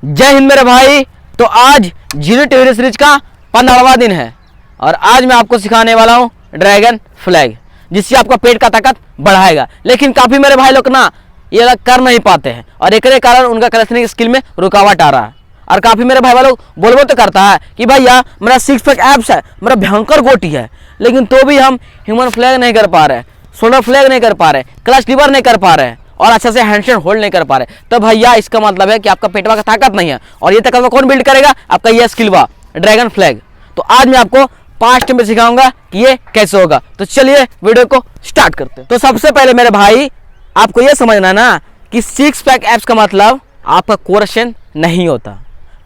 जय हिंद मेरे भाई। तो आज जीरो टीवी सीरीज का 15वां दिन है और आज मैं आपको सिखाने वाला हूँ ड्रैगन फ्लैग, जिससे आपका पेट का ताकत बढ़ाएगा। लेकिन काफ़ी मेरे भाई लोग ना ये लोग कर नहीं पाते हैं और एक कारण उनका कंडीशनिंग स्किल में रुकावट आ रहा है। और काफ़ी मेरे भाई लोग बोल तो करता है कि भैया मेरा 6 पैक एब्स है, मेरा भयंकर गोटी है, लेकिन तो भी हम ह्यूमन फ्लैग नहीं कर पा रहे, शोल्डर फ्लैग नहीं कर पा रहे, क्लच लीवर नहीं कर पा रहे और अच्छे से हैंडस्टैंड होल्ड नहीं कर पा रहे। तो भैया इसका मतलब है कि आपका पेटवा का ताकत नहीं है और ये ताकत कौन बिल्ड करेगा? आपका ये स्किल हुआ ड्रैगन फ्लैग। तो आज मैं आपको 5 स्टेप में सिखाऊंगा कि ये कैसे होगा। तो चलिए वीडियो को स्टार्ट करते हैं। तो सबसे पहले मेरे भाई आपको ये समझना ना कि 6 पैक एब्स का मतलब आपका कोर स्ट्रेंथ नहीं होता।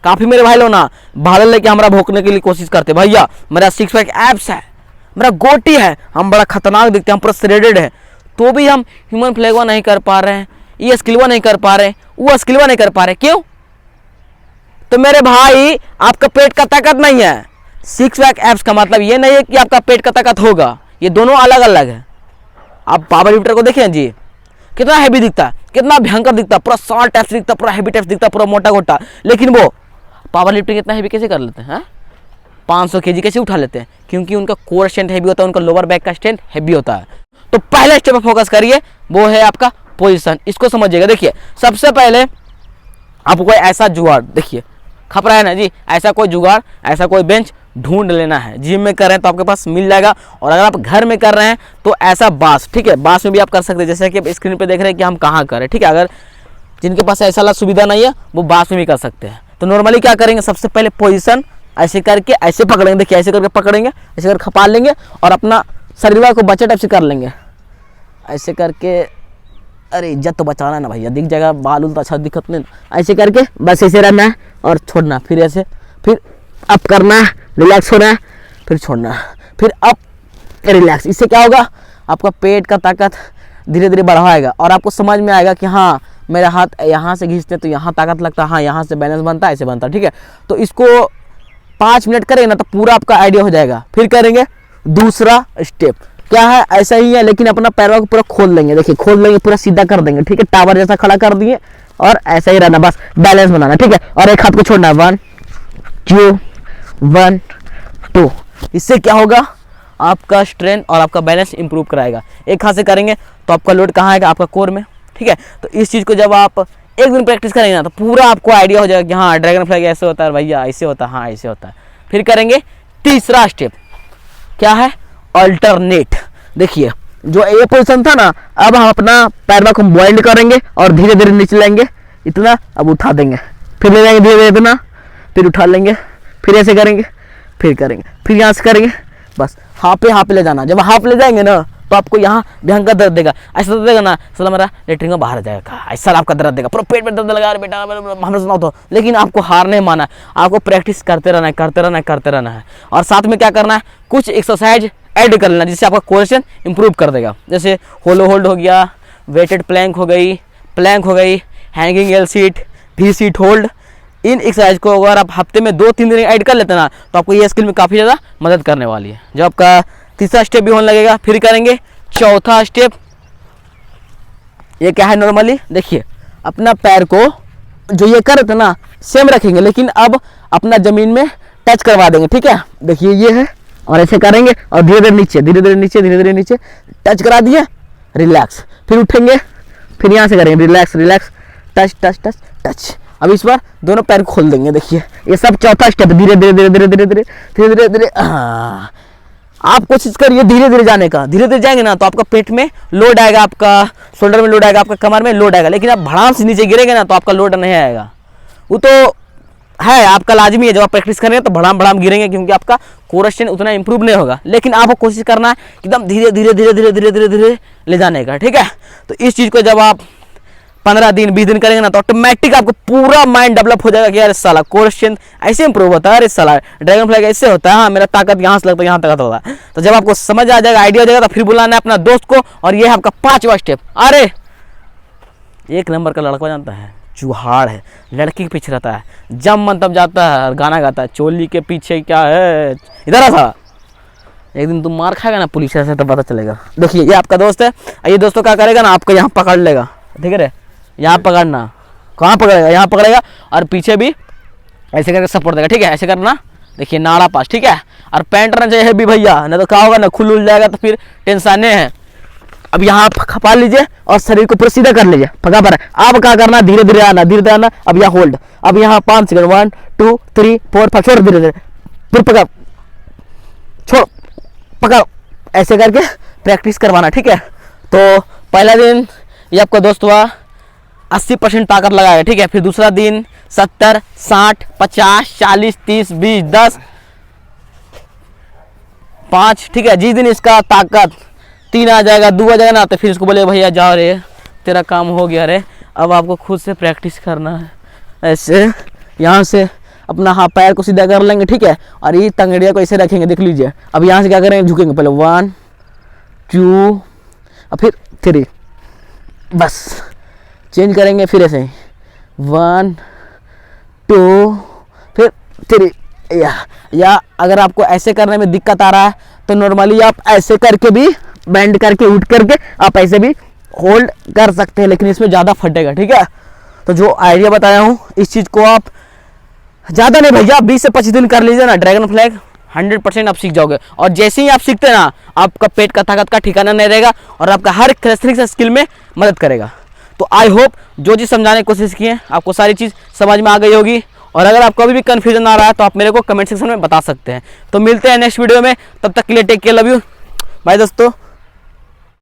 काफ़ी मेरे भाई लोग ना भाड़े लेके हमारा भोंकने के लिए कोशिश करते, भैया मेरा 6 पैक एब्स है, मेरा गोटी है, हम बड़ा खतरनाक दिखते हैं, हम पूरा श्रेडेड है, तो भी हम ह्यूमन फ्लैगवा नहीं कर पा रहे हैं, ये स्किलवा नहीं कर पा रहे, वो स्किलवा नहीं कर पा रहे। क्यों? तो मेरे भाई आपका पेट का ताकत नहीं है। 6 पैक एब्स का मतलब ये नहीं है कि आपका पेट का ताकत होगा, ये दोनों अलग अलग है। आप पावर लिफ्टर को देखिए जी, कितना हैवी दिखता है, कितना भयंकर दिखता है, पूरा शॉर्ट टाइप से दिखता, पूरा हैवी टाइप दिखता, पूरा मोटा गोटा, लेकिन वो पावर लिफ्टिंग इतना हैवी कैसे कर लेते हैं? 500 kg कैसे उठा लेते हैं? क्योंकि उनका कोर स्ट्रेंथ हैवी होता है, उनका लोअर बैक का स्ट्रेंथ हैवी होता है। तो पहले स्टेप पर फोकस करिए, वो है आपका पोजीशन। इसको समझिएगा। देखिए सबसे पहले आपको कोई ऐसा जुगाड़, देखिए खप रहा है ना जी, ऐसा कोई जुगाड़, ऐसा कोई बेंच ढूंढ लेना है। जिम में कर रहे हैं तो आपके पास मिल जाएगा, और अगर आप घर में कर रहे हैं तो ऐसा बांस, ठीक है, बांस में भी आप कर सकते हैं, जैसे कि आप स्क्रीन पे देख रहे हैं कि हम कहाँ करें, ठीक है। अगर जिनके पास ऐसा वाला सुविधा नहीं है वो बांस में भी कर सकते हैं। तो नॉर्मली क्या करेंगे, सबसे पहले पोजीशन ऐसे करके ऐसे पकड़ेंगे, देखिए ऐसे करके पकड़ेंगे, ऐसे करके खपाल लेंगे और अपना शरीर को बच्चे टाइप से कर लेंगे ऐसे करके। अरे इज्जत तो बचाना है ना भैया, दिख जाएगा बाल उल तो अच्छा दिखत नहीं। ऐसे करके बस ऐसे रहना है और छोड़ना, फिर ऐसे, फिर अप करना है, रिलैक्स होना है, फिर छोड़ना है, फिर अप, रिलैक्स। इससे क्या होगा, आपका पेट का ताकत धीरे धीरे बढ़ाएगा और आपको समझ में आएगा कि हाँ मेरा हाथ यहाँ से खींचते तो यहाँ ताकत लगता है, हाँ यहाँ से बैलेंस बनता है, ऐसे बनता है, ठीक है। तो इसको 5 मिनट करेंगे ना तो पूरा आपका आइडिया हो जाएगा। फिर करेंगे दूसरा स्टेप, क्या है, ऐसा ही है लेकिन अपना पैरों को पूरा खोल लेंगे, देखिए खोल लेंगे, पूरा सीधा कर देंगे, ठीक है, टावर जैसा खड़ा कर दिए और ऐसा ही रहना, बस बैलेंस बनाना, ठीक है। और एक हाथ को छोड़ना है, 1 2 1 2। इससे क्या होगा, आपका स्ट्रेंथ और आपका बैलेंस इंप्रूव कराएगा। एक हाथ से करेंगे तो आपका लोड कहाँ आएगा, आपका कोर में, ठीक है। तो इस चीज़ को जब आप एक दिन प्रैक्टिस करेंगे ना तो पूरा आपको आइडिया हो जाएगा कि हाँ ड्रैगन फ्लैग ऐसे होता है भैया, ऐसे होता है, हाँ ऐसे होता है। फिर करेंगे तीसरा स्टेप, क्या है, अल्टरनेट। देखिए जो ये पोजीशन था ना, अब हम अपना पैरवा को बॉइल्ड करेंगे और धीरे धीरे नीचे लेंगे, इतना अब उठा देंगे, फिर ले जाएंगे धीरे धीरे इतना, फिर उठा लेंगे, फिर ऐसे करेंगे, फिर करेंगे, फिर यहाँ से करेंगे, बस हाफ पे ले जाना। जब हाफ ले जाएंगे ना तो आपको यहाँ भयंकर दर्द देगा, ऐसा दर्द देगा ना साला मेरा लेटरिन में बाहर जाएगा, ऐसा आपका दर्द देगा, पूरा पेट में दर्द लगा रहा बेटा, हमने सुना तो। लेकिन आपको हार नहीं माना, आपको प्रैक्टिस करते रहना है, करते रहना है, करते रहना है। और साथ में क्या करना है, कुछ एक्सरसाइज ऐड कर लेना जिससे आपका कोर स्ट्रेंथ इंप्रूव कर देगा। जैसे होलो होल्ड हो गया, वेटेड प्लैंक हो गई, हैंगिंग एल सीट, भी सीट होल्ड। इन एक्सरसाइज को अगर आप हफ्ते में 2-3 दिन ऐड कर लेते ना तो आपको ये स्किल में काफ़ी ज़्यादा मदद करने वाली है। जब आपका तीसरा स्टेप भी होने लगेगा, फिर करेंगे चौथा स्टेप। ये क्या है, नॉर्मली देखिए अपना पैर को जो ये कर रहे थे ना सेम रखेंगे, लेकिन अब अपना ज़मीन में टच करवा देंगे, ठीक है। देखिए ये है और ऐसे करेंगे और धीरे धीरे नीचे, धीरे धीरे नीचे टच करा दिए, रिलैक्स, फिर उठेंगे, फिर यहाँ से करेंगे relax relax, touch touch touch touch. अब इस बार दोनों पैर खोल देंगे। देखिए ये सब चौथा स्टेप, धीरे धीरे। आप कोशिश करिए धीरे धीरे जाने का, धीरे धीरे जाएंगे ना तो आपका पेट में लोड आएगा, आपका शोल्डर में लोड आएगा, आपका कमर में लोड आएगा। लेकिन आप भड़ाम से नीचे गिरेंगे ना तो आपका लोड नहीं आएगा। वो तो है आपका लाजमी है, जब आप प्रैक्टिस करेंगे तो भड़ाम गिरेंगे, क्योंकि आपका कोर स्ट्रेंथ उतना इंप्रूव नहीं होगा। लेकिन आपको कोशिश करना है एकदम धीरे धीरे ले जाने का, ठीक है। तो इस चीज़ को जब आप 15 दिन 20 दिन करेंगे ना तो ऑटोमेटिक आपको पूरा माइंड डेवलप हो जाएगा कि यार इस साला कोर स्ट्रेंथ ऐसे इंप्रूव होता है, अरे साला ड्रैगन फ्लैग ऐसे होता है, हाँ मेरा ताकत यहाँ से लगता है, यहाँ ताकत होता है। तो जब आपको समझ आ जाएगा, आइडिया हो जाएगा, तो फिर बुलाना है अपना दोस्त को। और ये है आपका 5वां स्टेप। अरे 1 नंबर का लड़का जानता है, चूहाड़ है, लड़की के पीछे रहता है, जब मन तब जाता है और गाना गाता है, चोली के पीछे क्या है, इधर आ साला। एक दिन तुम मार खाएगा ना पुलिस से तो पता चलेगा। देखिए ये आपका दोस्त है, ये दोस्तों क्या करेगा ना, आपको यहाँ पकड़ लेगा, ठीक है रे, यहाँ पकड़ना, कहाँ पकड़ेगा, यहाँ पकड़ेगा और पीछे भी ऐसे करके सपोर्ट देगा, ठीक है। ऐसे करना, देखिए नाड़ा पास, ठीक है। और पैंट रहना चाहिए भी भैया, नहीं तो क्या होगा ना, खुल उल जाएगा तो फिर टेंशन है। अब यहाँ खपा लीजिए और शरीर को पूरा सीधा कर लीजिए, पका पर। अब क्या करना, धीरे धीरे आना, धीरे धीरे आना। अब यहाँ होल्ड, अब यहाँ 5 सेकंड, 1 2 3 4 5, छोड़ धीरे धीरे, फिर पकड़, छोड़, पकड़, ऐसे करके प्रैक्टिस करवाना, ठीक है। तो पहला दिन ये आपका दोस्त हुआ 80% ताकत लगाएगा, ठीक है। फिर दूसरा दिन 70 60 50 40 30 20 10 5, ठीक है। जिस दिन इसका ताकत 3 आ जाएगा, 2 आ जाएगा ना, तो फिर इसको बोले भैया जाओ रे, तेरा काम हो गया रे, अब आपको खुद से प्रैक्टिस करना है। ऐसे यहाँ से अपना हाथ पैर को सीधा कर लेंगे, ठीक है। और ये तंगड़िया को ऐसे रखेंगे, देख लीजिए। अब यहाँ से क्या करेंगे, झुकेंगे पहले 1 2 और फिर 3, बस चेंज करेंगे, फिर ऐसे 1 2 फिर 3। या अगर आपको ऐसे करने में दिक्कत आ रहा है तो नॉर्मली आप ऐसे करके भी, बेंड करके, उठ करके आप ऐसे भी होल्ड कर सकते हैं, लेकिन इसमें ज़्यादा फटेगा, ठीक है। तो जो आइडिया बताया हूँ इस चीज़ को आप ज़्यादा नहीं भैया 20 से 25 दिन कर लीजिए ना, ड्रैगन फ्लैग 100% आप सीख जाओगे। और जैसे ही आप सीखते हैं ना, आपका पेट का ताकत का ठिकाना नहीं रहेगा और आपका हर क्लैस्ट्रिक स्किल में मदद करेगा। तो आई होप जो चीज़ समझाने की कोशिश की है आपको सारी चीज़ समझ में आ गई होगी। और अगर आपको अभी भी कन्फ्यूजन आ रहा है तो आप मेरे को कमेंट सेक्शन में बता सकते हैं। तो मिलते हैं नेक्स्ट वीडियो में, तब तक के लिए take care, love you bye दोस्तों।